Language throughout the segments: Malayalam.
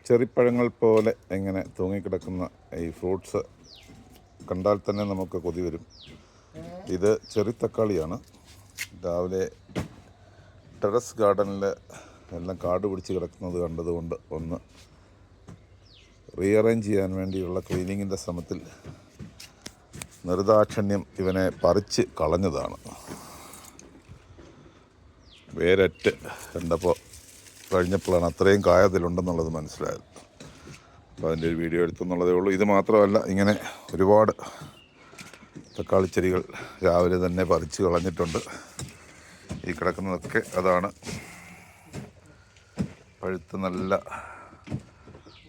ചെറിപ്പഴങ്ങൾ പോലെ ഇങ്ങനെ തൂങ്ങിക്കിടക്കുന്ന ഈ ഫ്രൂട്ട്സ് കണ്ടാൽ തന്നെ നമുക്ക് കൊതി വരും. ഇത് ചെറി തക്കാളിയാണ്. രാവിലെ ടെറസ് ഗാർഡനിൽ എല്ലാം കാട് പിടിച്ച് കിടക്കുന്നത് കണ്ടതുകൊണ്ട് ഒന്ന് റീഅറേഞ്ച് ചെയ്യാൻ വേണ്ടിയുള്ള ക്ലീനിങ്ങിൻ്റെ ശ്രമത്തിൽ നിർദാക്ഷിണ്യം ഇവനെ പറിച്ച് കളഞ്ഞതാണ്. വേരറ്റ് കണ്ടപ്പോൾ കഴിഞ്ഞപ്പോഴാണ് അത്രയും കായതിലുണ്ടെന്നുള്ളത് മനസ്സിലായത്. അപ്പോൾ അതിൻ്റെ ഒരു വീഡിയോ എടുത്തെന്നുള്ളതേ ഉള്ളൂ. ഇത് മാത്രമല്ല, ഇങ്ങനെ ഒരുപാട് തക്കാളിച്ചെടികൾ രാവിലെ തന്നെ പറിച്ച് കളഞ്ഞിട്ടുണ്ട്. ഈ കിടക്കുന്നതൊക്കെ അതാണ്. പഴുത്ത് നല്ല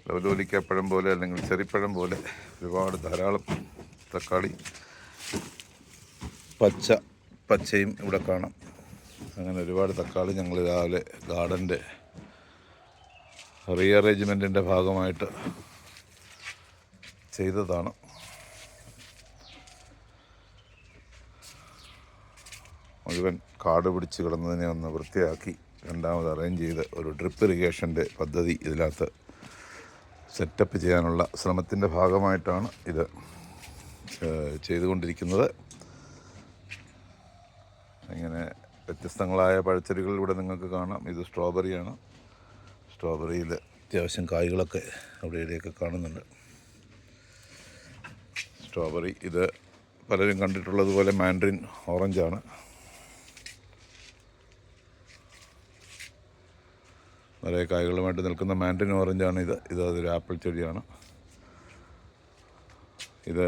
ലവലോലിക്കപ്പഴം പോലെ അല്ലെങ്കിൽ ചെറിപ്പഴം പോലെ ഒരുപാട് ധാരാളം തക്കാളി പച്ചയും ഇവിടെ കാണാം. അങ്ങനെ ഒരുപാട് തക്കാളി ഞങ്ങൾ രാവിലെ ഗാർഡൻ്റെ റീഅറേഞ്ച്മെൻറ്റിൻ്റെ ഭാഗമായിട്ട് ചെയ്തതാണ്. മുഴുവൻ കാട് പിടിച്ച് കിടന്നതിനെ ഒന്ന് വൃത്തിയാക്കി രണ്ടാമത് അറേഞ്ച് ചെയ്ത് ഒരു ഡ്രിപ്പ് ഇറിഗേഷൻ്റെ പദ്ധതി ഇതിനകത്ത് സെറ്റപ്പ് ചെയ്യാനുള്ള ശ്രമത്തിൻ്റെ ഭാഗമായിട്ടാണ് ഇത് ചെയ്തുകൊണ്ടിരിക്കുന്നത്. ഇങ്ങനെ വ്യത്യസ്തങ്ങളായ പഴച്ചെടികൾ ഇവിടെ നിങ്ങൾക്ക് കാണാം. ഇത് സ്ട്രോബെറിയാണ്. സ്ട്രോബെറിയിൽ അത്യാവശ്യം കായ്കളൊക്കെ അവിടെ ഇവിടെയൊക്കെ കാണുന്നുണ്ട്. സ്ട്രോബെറി ഇത് പലരും കണ്ടിട്ടുള്ളതുപോലെ മാൻഡറിൻ ഓറഞ്ചാണ്. നിറയെ കായ്കളുമായിട്ട് നിൽക്കുന്ന മാൻഡറിൻ ഓറഞ്ചാണ് ഇത്. അതൊരു ആപ്പിൾ ചെടിയാണ്. ഇത്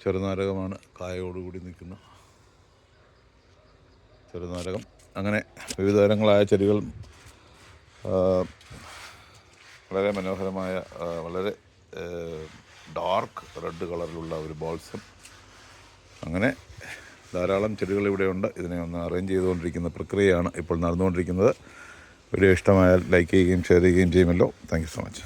ചെറുനാരകമാണ്, കായോടുകൂടി നിൽക്കുന്ന ചെറുനാരകം. അങ്ങനെ വിവിധ തരങ്ങളായ ചെടികൾ, വളരെ മനോഹരമായ വളരെ ഡാർക്ക് റെഡ് കളറിലുള്ള ഒരു ബോൾസം. അങ്ങനെ ധാരാളം ചെടികൾ ഇവിടെയുണ്ട്. ഇതിനെ ഒന്ന് അറേഞ്ച് ചെയ്തുകൊണ്ടിരിക്കുന്ന പ്രക്രിയയാണ് ഇപ്പോൾ നടന്നുകൊണ്ടിരിക്കുന്നത്. വീഡിയോ ഇഷ്ടമായാൽ ലൈക്ക് ചെയ്യുകയും ഷെയർ ചെയ്യുകയും ചെയ്യുമല്ലോ. Thank you so much.